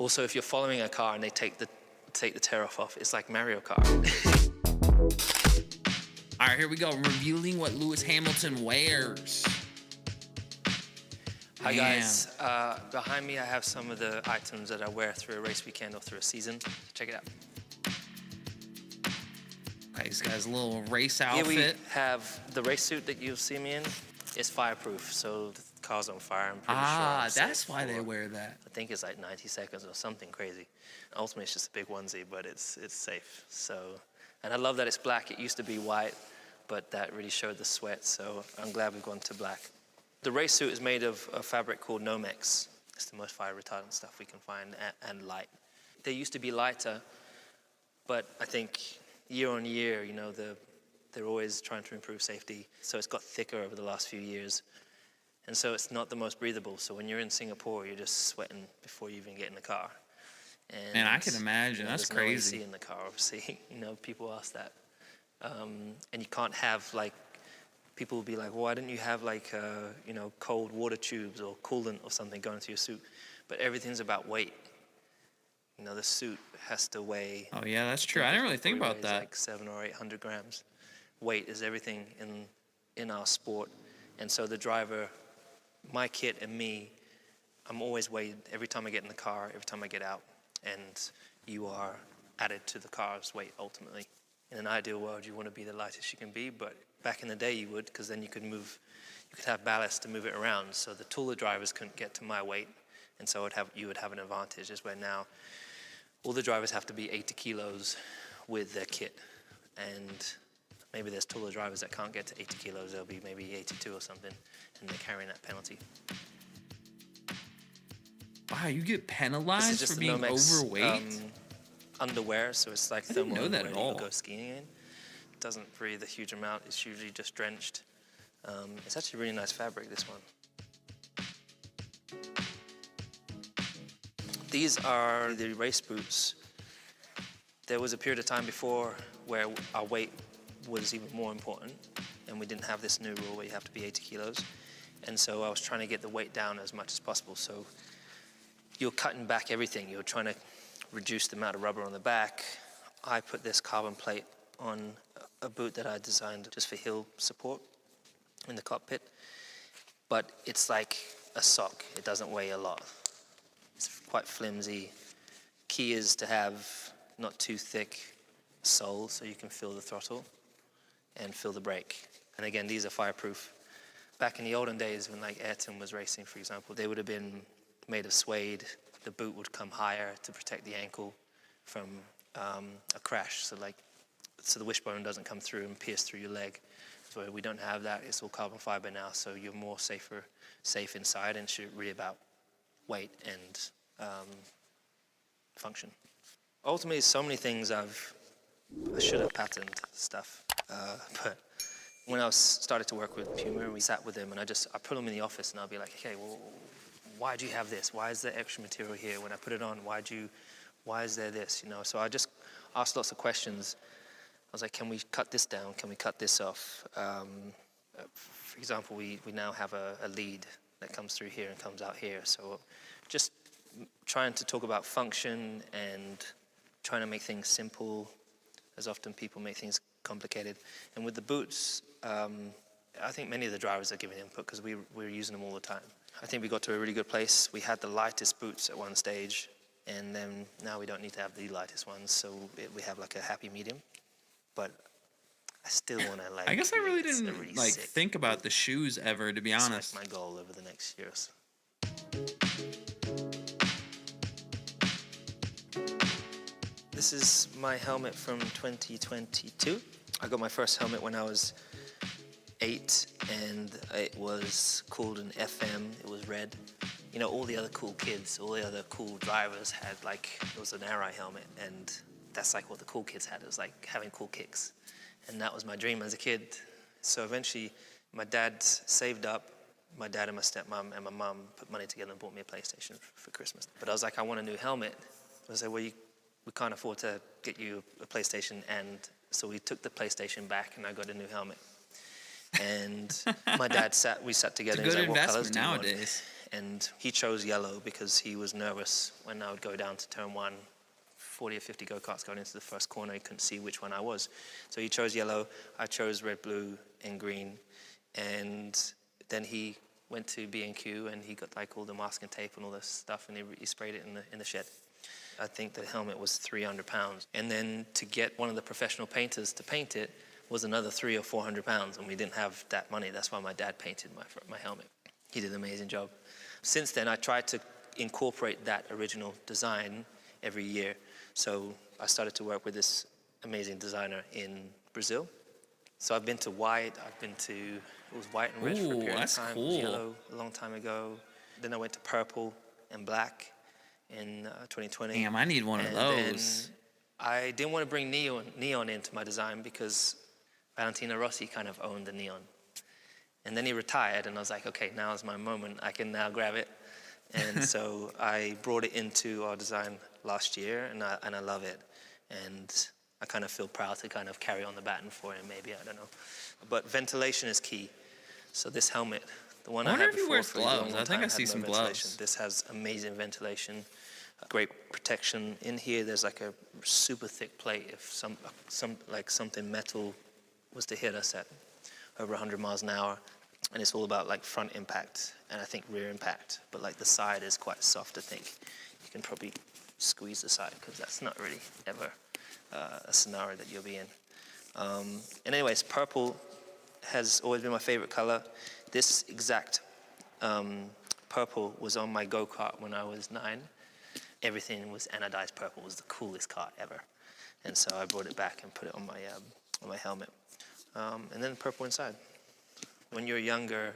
Also, if you're following a car and they take the Tearoff off, it's like Mario Kart. All right, here we go. Revealing what Lewis Hamilton wears. Hi guys, behind me I have some of the items that I wear through a race weekend or through a season. Check it out. Okay, he's got his little race outfit. Here we have the race suit that you'll see me in. It's fireproof, so the car's on fire, I'm pretty sure. That's why they wear that. I think it's like 90 seconds or something crazy. Ultimately, it's just a big onesie, but it's safe. So, and I love that it's black. It used to be white, but that really showed the sweat, so I'm glad we've gone to black. The race suit is made of a fabric called Nomex. It's the most fire retardant stuff we can find, and light. They used to be lighter, but I think year on year, you know, they're always trying to improve safety. So it's got thicker over the last few years. And so it's not the most breathable. So when you're in Singapore, you're just sweating before you even get in the car. And, man, I can imagine. That's crazy. There's no AC in the car, obviously. You know, people ask that. And you can't have, like, people will be like, well, why didn't you have, like, you know, cold water tubes or coolant or something going through your suit? But everything's about weight. You know, the suit has to weigh. Oh, yeah, that's true. I didn't really think about that. Like 700 or 800 grams. Weight is everything in our sport. And so the driver, my kit and me, I'm always weighed every time I get in the car, every time I get out. And you are added to the car's weight ultimately. In an ideal world, you want to be the lightest you can be, but back in the day you would, because then you could have ballast to move it around. So the taller drivers couldn't get to my weight, and so you would have an advantage, is where now all the drivers have to be 80 kilos with their kit. And maybe there's taller drivers that can't get to 80 kilos, they'll be maybe 82 or something, and they're carrying that penalty. Wow, you get penalized for being Nomex, overweight? Underwear, so it's like I didn't thermal know that underwear at all. you go skiing in. It doesn't breathe a huge amount, it's usually just drenched. It's actually really nice fabric, this one. These are the race boots. There was a period of time before where our weight was even more important, and we didn't have this new rule where you have to be 80 kilos. And so I was trying to get the weight down as much as possible. So you're cutting back everything. You're trying to reduce the amount of rubber on the back. I put this carbon plate on a boot that I designed just for hill support in the cockpit. But it's like a sock. It doesn't weigh a lot. It's quite flimsy. Key is to have not too thick sole so you can feel the throttle and feel the brake. And again, these are fireproof. Back in the olden days when like Ayrton was racing, for example, they would have been made of suede. The boot would come higher to protect the ankle from a crash. So the wishbone doesn't come through and pierce through your leg. So we don't have that. It's all carbon fiber now, so you're more safe inside, and it's really about weight and function. Ultimately, so many things I should have patented stuff, but when I started to work with Puma, we sat with them, and I put them in the office, and I'll be like, okay, well, why do you have this? Why is there extra material here? When I put it on, why is there this? You know, so I just asked lots of questions. I was like, can we cut this down? Can we cut this off? For example, we now have a lead that comes through here and comes out here. So just trying to talk about function and trying to make things simple, as often people make things complicated. And with the boots, I think many of the drivers are giving input because we're using them all the time. I think we got to a really good place. We had the lightest boots at one stage, and then now we don't need to have the lightest ones, so we have like a happy medium. But I still want to like. I guess I really didn't think about the shoes ever, to be honest. That's my goal over the next years. This is my helmet from 2022. I got my first helmet when I was 8, and it was called an FM. It was red. You know, all the other cool kids, all the other cool drivers had it was an Arai helmet, and that's like what the cool kids had. It was like having cool kicks, and that was my dream as a kid. So eventually, my dad saved up. My dad and my stepmom and my mom put money together and bought me a PlayStation for Christmas. But I was like, I want a new helmet. I said, well, we can't afford to get you a PlayStation, and so we took the PlayStation back, and I got a new helmet. And my dad we sat together. It's a good and he was like, what colors investment do you nowadays. want? And he chose yellow because he was nervous when I would go down to turn 1, 40 or 50 go-karts going into the first corner. He couldn't see which one I was. So he chose yellow. I chose red, blue, and green. And then he went to B&Q and he got like all the masking tape and all this stuff, and he sprayed it in the shed. I think the helmet was 300 pounds. And then to get one of the professional painters to paint it was another 300 or 400 pounds, and we didn't have that money. That's why my dad painted my helmet. He did an amazing job. Since then, I tried to incorporate that original design every year. So I started to work with this amazing designer in Brazil. So I've been to white, it was white and red for a period of time. Cool. It was yellow a long time ago. Then I went to purple and black in 2020. Damn, I need one of those. I didn't want to bring neon into my design because Valentino Rossi kind of owned the neon. And then he retired, and I was like, okay, now is my moment. I can now grab it. And so I brought it into our design last year, and I love it. And I kind of feel proud to kind of carry on the baton for him, maybe, I don't know. But ventilation is key. So this helmet, the one I had before, if he wears for a long, gloves. long I think time, I see had no some ventilation. gloves. This has amazing ventilation, great protection. In here, there's like a super thick plate. If something metal was to hit us at over 100 miles an hour, and it's all about like front impact and I think rear impact, but like the side is quite soft. I think you can probably squeeze the side because that's not really ever a scenario that you'll be in. And anyways, purple has always been my favorite color. This exact purple was on my go-kart when I was 9. Everything was anodized purple. It was the coolest kart ever. And so I brought it back and put it on my helmet. And then purple inside. When you're younger,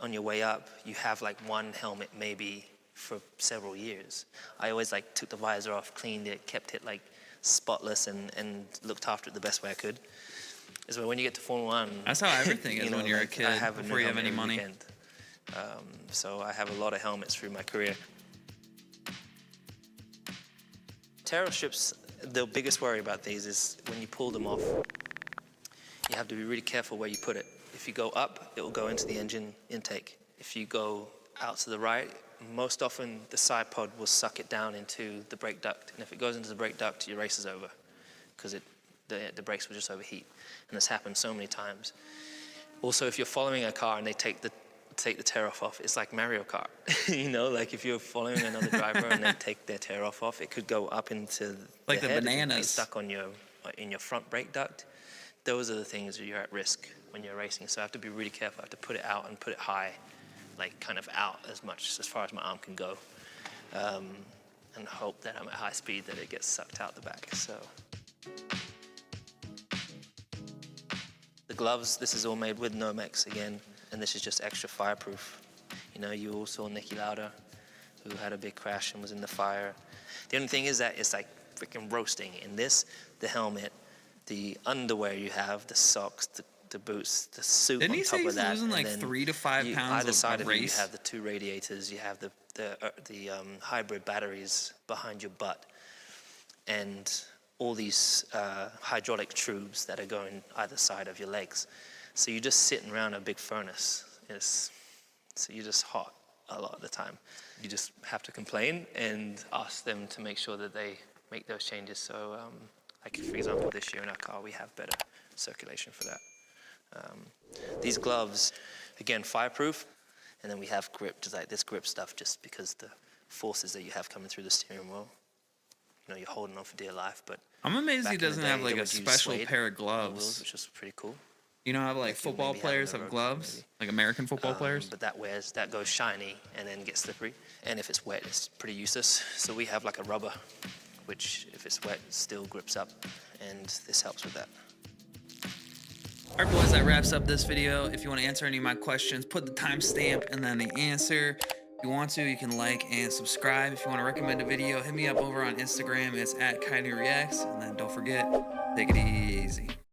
on your way up, you have like one helmet maybe for several years. I always like took the visor off, cleaned it, kept it like spotless and looked after it the best way I could. Is when you get to Formula 1. That's how everything is when you're a kid, before you have any money. So I have a lot of helmets through my career. Tearoff strips, the biggest worry about these is when you pull them off, you have to be really careful where you put it. If you go up, it will go into the engine intake. If you go out to the right, most often the side pod will suck it down into the brake duct. And if it goes into the brake duct, your race is over because the brakes will just overheat. And this happens so many times. Also, if you're following a car and they take the Tearoff off, it's like Mario Kart. You know, like if you're following another driver and they take their Tearoff off, it could go up into like the head. bananas. It could be stuck on in your front brake duct. Those are the things that you're at risk when you're racing. So I have to be really careful. I have to put it out and put it high, like kind of out as far as my arm can go, and hope that I'm at high speed that it gets sucked out the back. So the gloves, this is all made with Nomex again, and this is just extra fireproof. You know, you all saw Niki Lauda, who had a big crash and was in the fire. The only thing is that it's like freaking roasting. In this, the helmet, the underwear you have, the socks, the boots, the suit Didn't on he top say of that. he's losing like 3 to 5 pounds either side of of you, you race? have the 2 radiators, you have the hybrid batteries behind your butt, and all these hydraulic tubes that are going either side of your legs. So you're just sitting around a big furnace. So you're just hot a lot of the time. You just have to complain and ask them to make sure that they make those changes. So like for example, this year in our car, we have better circulation for that. These gloves, again, fireproof, and then we have grip, just like this grip stuff, just because the forces that you have coming through the steering wheel, you know, you're holding on for dear life. But I'm amazed he back in the doesn't day, have like they a would use special suede pair of on the gloves. wheels, which was pretty cool. You know how like Like you football maybe have players in the have road, gloves? maybe. Like American football players? But that goes shiny and then gets slippery. And if it's wet, it's pretty useless. So we have like a rubber, which if it's wet, still grips up. And this helps with that. Alright boys, that wraps up this video. If you want to answer any of my questions, put the timestamp and then the answer. If you want to, you can like and subscribe. If you want to recommend a video, hit me up over on Instagram. It's @KainuReacts. And then don't forget, take it easy.